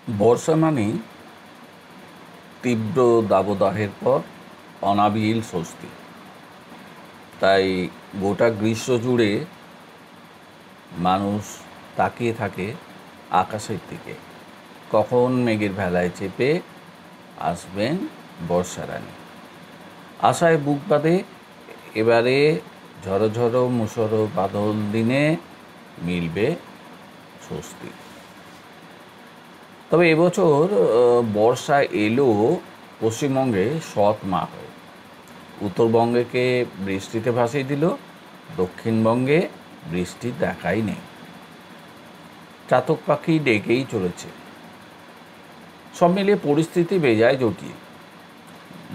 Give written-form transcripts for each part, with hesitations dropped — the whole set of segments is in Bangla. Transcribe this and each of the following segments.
বর্ষা মানেই তীব্র দাবদাহের পর অনাবিল স্বস্তি। তাই গোটা গ্রীষ্ম জুড়ে মানুষ তাকিয়ে থাকে আকাশের দিকে, কখন মেঘের ভেলায় চেপে আসবেন বর্ষারানী। আশায় বুক বাঁধে এবারে ঝড়ো ঝড়ো মুষলধারে বাদল দিনে মিলবে স্বস্তি। তবে এবছর বর্ষা এলো পশ্চিমবঙ্গে সৎ মা হয়ে। উত্তরবঙ্গকে বৃষ্টিতে ভাসিয়ে দিল, দক্ষিণবঙ্গে বৃষ্টির দেখাই নেই। চাতক পাখি ডেকেই চলেছে। সব মিলিয়ে পরিস্থিতি বেজায় জটিল।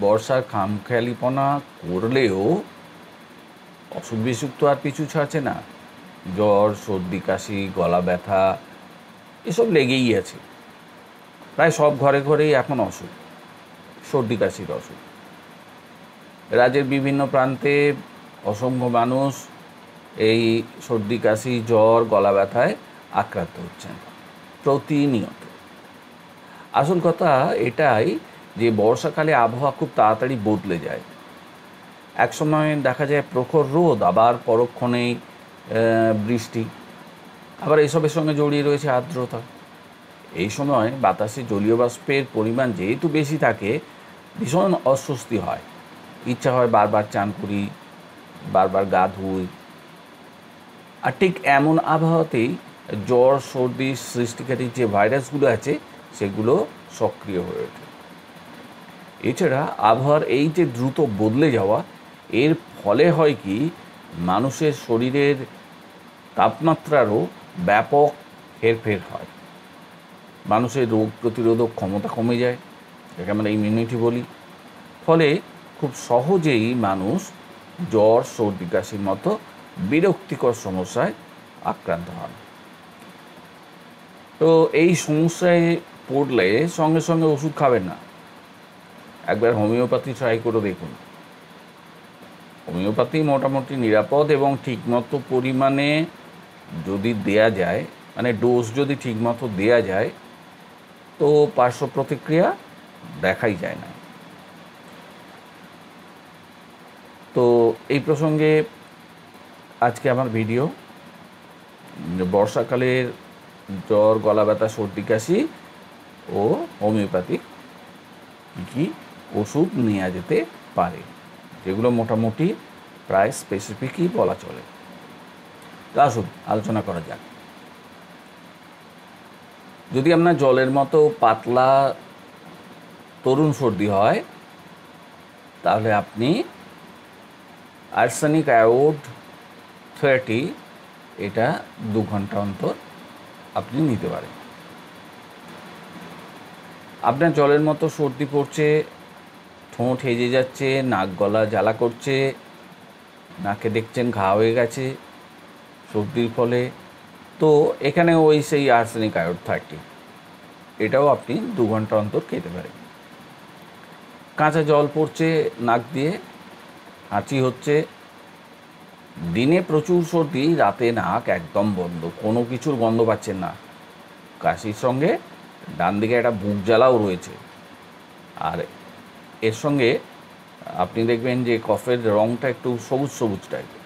বর্ষার খামখেয়ালিপনা করলেও অসুখ বিসুখ তো আর পিছু ছাড়ছে না। জ্বর, সর্দি, কাশি, গলা ব্যথা এসব লেগেই আছে। প্রায় সব ঘরে ঘরেই এখন অসুখ, সর্দি কাশির অসুখ। রাজ্যের বিভিন্ন প্রান্তে অসংখ্য মানুষ এই সর্দি কাশি, জ্বর, গলা ব্যথায় আক্রান্ত হচ্ছেন প্রতিনিয়ত। আসল কথা এটাই যে বর্ষাকালে আবহাওয়া খুব তাড়াতাড়ি বদলে যায়। এক সময় দেখা যায় প্রখর রোদ, আবার পরক্ষণেই বৃষ্টি, আবার এসবের সঙ্গে জড়িয়ে রয়েছে আর্দ্রতা। এই সময় বাতাসে জলীয় বাষ্পের পরিমাণ যেহেতু বেশি থাকে, ভীষণ অস্বস্তি হয়। ইচ্ছা হয় বারবার চান করি, বারবার গা ধুই। আর ঠিক এমন আবহাওয়াতেই জ্বর, সর্দি সৃষ্টিকারী যে ভাইরাসগুলো আছে সেগুলো সক্রিয় হয়ে ওঠে। এছাড়া আবহাওয়ার এই যে দ্রুত বদলে যাওয়া, এর ফলে হয় কি, মানুষের শরীরের তাপমাত্রারও ব্যাপক হেরফের হয়। মানুষের রোগ প্রতিরোধক ক্ষমতা কমে যায়, যাকে আমরা ইমিউনিটি বলি। ফলে খুব সহজেই মানুষ জ্বর, সর্দি কাশির মতো বিরক্তিকর সমস্যায় আক্রান্ত হন। তো এই সমস্যায় পড়লে সঙ্গে সঙ্গে ওষুধ খাবেন না, একবার হোমিওপ্যাথি ট্রাই করে দেখুন। হোমিওপ্যাথি মোটামুটি নিরাপদ এবং ঠিকমতো পরিমাণে যদি দেয়া যায়, মানে ডোজ যদি ঠিকমতো দেয়া যায়, তো পার্শ্ব প্রতিক্রিয়া দেখাই যায় না। তো এই প্রসঙ্গে আজকে আমার ভিডিও বর্ষাকালের জ্বর, গলা ব্যথা, সর্দি কাশি ও হোমিওপ্যাথিক কী কী ওষুধ নেওয়া যেতে পারে, যেগুলো মোটামুটি প্রায় স্পেসিফিকই বলা চলে। আসুন আলোচনা করা যাক। যদি আপনার জলের মতো পাতলা তরুণ সর্দি হয়, তাহলে আপনি আর্সেনিক আয়োড 30 এটা 2 ঘন্টা অন্তর আপনি নিতে পারেন। আপনার জলের মতো সর্দি পড়ছে, ঠোঁট হেজে যাচ্ছে, নাক গলা জ্বালা করছে, নাকে দেখছেন ঘা হয়ে গেছে সর্দির ফলে, তো এখানে ওই সেই আর্সেনিক আয়োড 30 এটাও আপনি 2 ঘন্টা অন্তর খেতে পারেন। কাঁচা জল পড়ছে নাক দিয়ে, হাঁচি হচ্ছে, দিনে প্রচুর সর্দি, রাতে নাক একদম বন্ধ, কোনো কিছুর গন্ধ পাচ্ছেন না, কাশির সঙ্গে ডান দিকে একটা বুক জ্বালাও রয়েছে, আর এর সঙ্গে আপনি দেখবেন যে কফের রঙটা একটু সবুজ সবুজ টাইপের।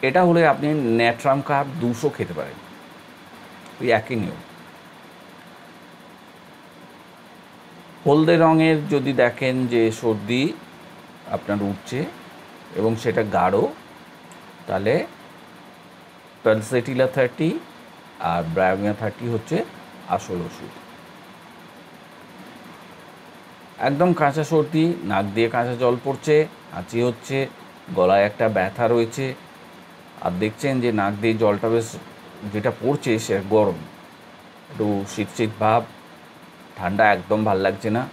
এটা হলে আপনি ন্যাট্রাম কাপ 200 খেতে পারেন, ওই একই নিয়ম। হলদে রঙের যদি দেখেন যে সর্দি আপনার উঠছে এবং সেটা গাঢ়, তাহলে প্যালসেটিলা 30 আর ব্রায়োমিয়া 30 হচ্ছে আসল ওষুধ। একদম কাঁচা সর্দি, নাক দিয়ে কাঁচা জল পড়ছে, হাঁচি হচ্ছে, গলায় একটা ব্যথা রয়েছে, আর দেখছেন যে নাক দিয়ে জলটা বেশ যেটা পড়ছে সে গরম, একটু শীত শীত ভাব, ঠান্ডা একদম ভাল লাগছে না,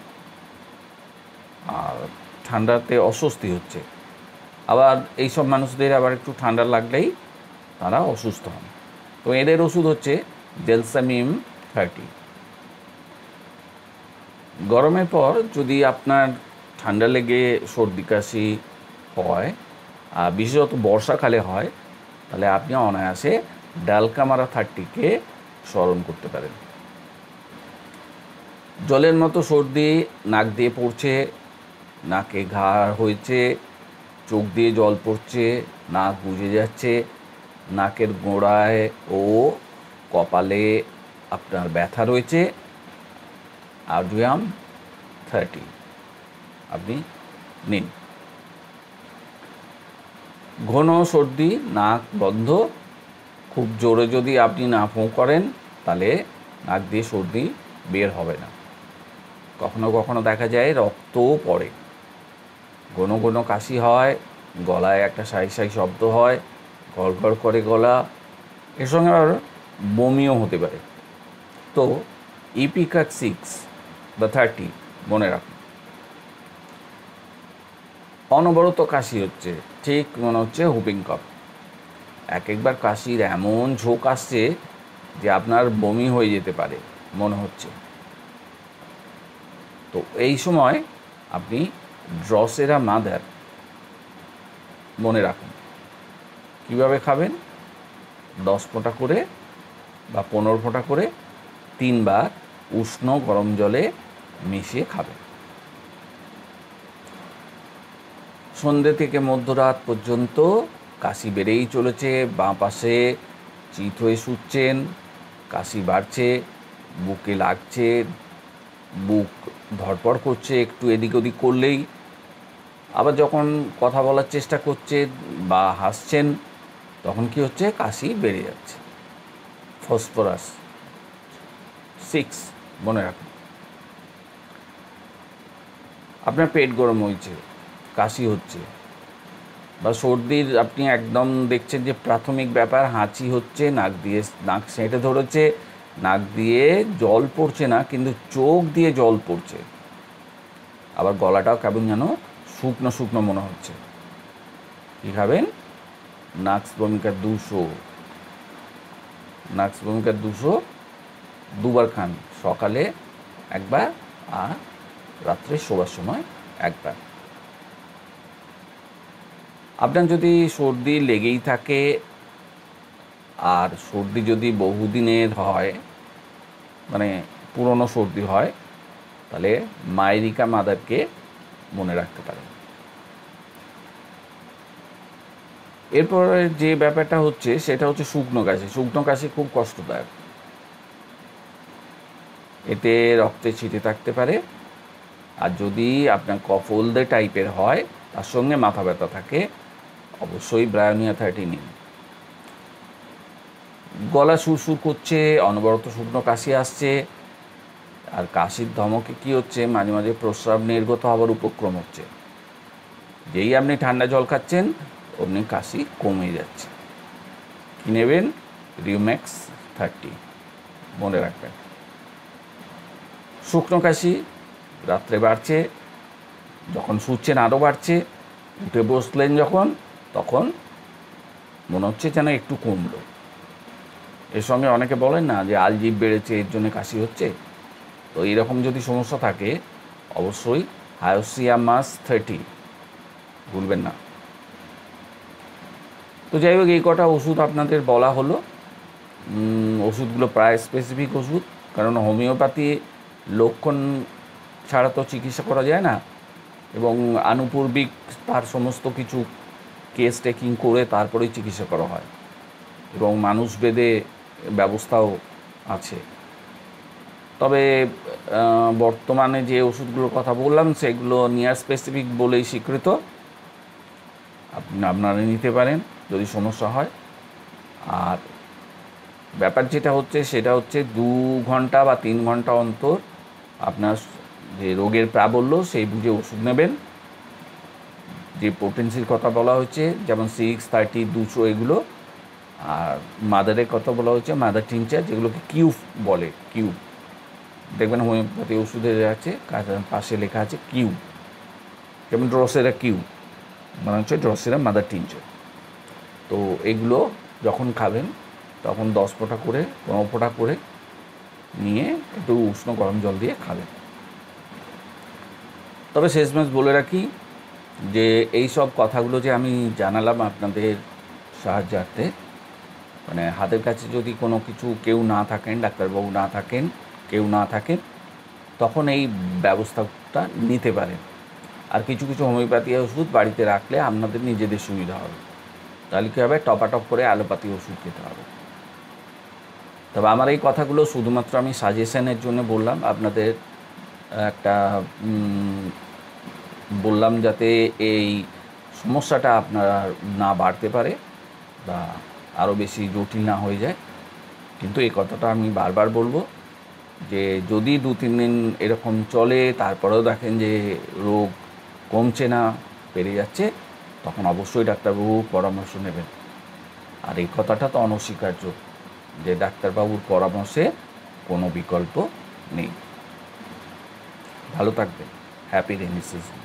আর ঠান্ডাতে অস্বস্তি হচ্ছে। আবার এইসব মানুষদের আবার একটু ঠান্ডা লাগলেই তারা অসুস্থ হন। তো এদের ওষুধ হচ্ছে জেলসামিম 30। গরমের পর যদি আপনার ঠান্ডা লেগে সর্দি কাশি হয়, আর বিশেষত বর্ষাকালে হয়, তাহলে আপনি অনায়াসে ডালকামারা 30কে স্মরণ করতে পারেন। জলের মতো সর্দি, নাক দিয়ে পড়ছে, নাকে ঘা হয়েছে, চোখ দিয়ে জল পড়ছে, নাক বুজে যাচ্ছে, নাকের গোড়ায় ও কপালে আপনার ব্যথা রয়েছে, আরজুয়াম 30 আপনি নিন। ঘন সর্দি, নাক বন্ধ, খুব জোরে যদি আপনি না ফোঁ করেন তাহলে নাক দিয়ে সর্দি বের হবে না। কখনো কখনো দেখা যায় রক্তও পড়ে, ঘন ঘন কাশি হয়, গলায় একটা সাই সাই শব্দ হয়, গড়গড় করে গলা, এর সঙ্গে আবার বমিও হতে পারে। তো ইপিকাক 6 বা 30 মনে রাখুন। অনবরত কাশি হচ্ছে, ঠিক মনে হচ্ছে হুপিং কফ। একবার কাশির এমন ঝোঁক আসছে যে আপনার বমি হয়ে যেতে পারে মনে হচ্ছে। তো এই সময় আপনি ড্রসেরা মাদার মনে রাখুন। কীভাবে খাবেন? 10 ফোঁটা করে বা 15 ফোঁটা করে 3 বার উষ্ণ গরম জলে মিশিয়ে খাবেন। সন্ধ্যে থেকে মধ্যরাত পর্যন্ত কাশি বেড়েই চলেছে, বাঁ পাশে চিত হয়ে শুচ্ছেন, কাশি বাড়ছে, বুকে লাগছে, বুক ধড়পড় করছে একটু এদিক ওদিক করলেই, আবার যখন কথা বলার চেষ্টা করছেন বা হাসছেন তখন কি হচ্ছে? কাশি বেড়ে যাচ্ছে। ফসফরাস 6 মনে রাখুন। আপনার পেট গরম হয়েছে, কাশি হচ্ছে, বা সর্দির আপনি একদম দেখছেন যে প্রাথমিক ব্যাপার হাঁচি হচ্ছে, নাক সেঁটে ধরেছে, নাক দিয়ে জল পড়ছে না কিন্তু চোখ দিয়ে জল পড়ছে, আবার গলাটাও কেমন যেন শুকনো শুকনো মনে হচ্ছে। কী খাবেন? নাক্স ভূমিকা 200 দুবার খান, সকালে একবার আর রাত্রে শোবার সময় একবার। আপনার যদি সর্দি লেগেই থাকে আর সর্দি যদি বহুদিনের হয়, মানে পুরনো সর্দি হয়, তাহলে মায়েরিকা মাদারকে মনে রাখতে পারেন। এরপরে যে ব্যাপারটা হচ্ছে সেটা হচ্ছে শুকনো কাশি। শুকনো কাশি খুব কষ্টদায়ক, এতে রক্তে ছিটে থাকতে পারে। আর যদি আপনার কফ হলদে টাইপের হয়, তার সঙ্গে মাথা ব্যথা থাকে, অবশ্যই ব্রায়োনিয়া 30 নিন। গলা সুরসুর করছে, অনবরত শুকনো কাশি আসছে, আর কাশির ধমকে কী হচ্ছে? মাঝে মাঝে প্রস্রাব নির্গত হওয়ার উপক্রম হচ্ছে। যেই আপনি ঠান্ডা জল খাচ্ছেন অমনি কাশি কমে যাচ্ছে। কী নেবেন? রিউম্যাক্স 30 মনে রাখবেন। শুকনো কাশি রাত্রে বাড়ছে, যখন শুচ্ছেন আরও বাড়ছে, উঠে বসলেন যখন তখন মনে হচ্ছে যেন একটু কমলো। এর সঙ্গে অনেকে বলেন না যে আলজিভ বেড়েছে, এর জন্য কাশি হচ্ছে। তো এইরকম যদি সমস্যা থাকে অবশ্যই হায়োসিয়ামাস 30 ভুলবেন না। তো যাই হোক, এই কটা ওষুধ আপনাদের বলা হলো। ওষুধগুলো প্রায় স্পেসিফিক ওষুধ, কারণ হোমিওপ্যাথি লক্ষণ ছাড়া তো চিকিৎসা করা যায় না, এবং আনুপূর্বিক তার সমস্ত কিছু কেস টেকিং করে তারপরেই চিকিৎসা করা হয়, এবং মানুষভেদে ব্যবস্থাও আছে। তবে বর্তমানে যে ওষুধগুলোর কথা বললাম সেগুলো নিয়ার স্পেসিফিক বলেই স্বীকৃত, আপনারা নিতে পারেন যদি সমস্যা হয়। আর ব্যাপার যেটা হচ্ছে সেটা হচ্ছে 2 ঘন্টা বা 3 ঘন্টা অন্তর আপনার যে রোগের প্রাবল্য সেই বুঝে ওষুধ নেবেন। যে পোটেন্সির কথা বলা হয়েছে, যেমন 6, 30, 200 এগুলো, আর মাদারের কথা বলা হয়েছে মাদার টিনচার, যেগুলোকে কিউব বলে। কিউব দেখবেন হোমিওপ্যাথি ওষুধের আছে, পাশে লেখা আছে কিউব, যেমন ড্রসেরা কিউব মানে হচ্ছে ড্রসেরা মাদার টিনচার। তো এগুলো যখন খাবেন তখন 10 ফোঁটা করে 15 ফোঁটা করে নিয়ে একটু উষ্ণ গরম জল দিয়ে খাবেন। তবে শেষমেশ বলে রাখি যে এই সব কথাগুলো যে আমি জানালাম আপনাদের সাহায্যার্থে, মানে হাতের কাছে যদি কোনো কিছু কেউ না থাকেন, ডাক্তারবাবু না থাকেন, কেউ না থাকেন, তখন এই ব্যবস্থাটা নিতে পারেন। আর কিছু কিছু হোমিওপ্যাথি ওষুধ বাড়িতে রাখলে আপনাদের নিজেদের সুবিধা হবে। তাহলে কী হবে, টপাটপ করে অ্যালোপ্যাথি ওষুধ খেতে হবে। তবে আমার এই কথাগুলো শুধুমাত্র আমি সাজেশনের জন্য বললাম, আপনাদের একটা বললাম যাতে এই সমস্যাটা আপনার না বাড়তে পারে বা আরও বেশি জটিল না হয়ে যায়। কিন্তু এই কথাটা আমি বারবার বলবো যে যদি 2-3 দিন এরকম চলে, তারপরেও দেখেন যে রোগ কমছে না, বেড়ে যাচ্ছে, তখন অবশ্যই ডাক্তারবাবুর পরামর্শ নেবেন। আর এই কথাটা তো অনস্বীকার্য যে ডাক্তারবাবুর পরামর্শে কোনো বিকল্প নেই। ভালো থাকবেন। Happy rainy season.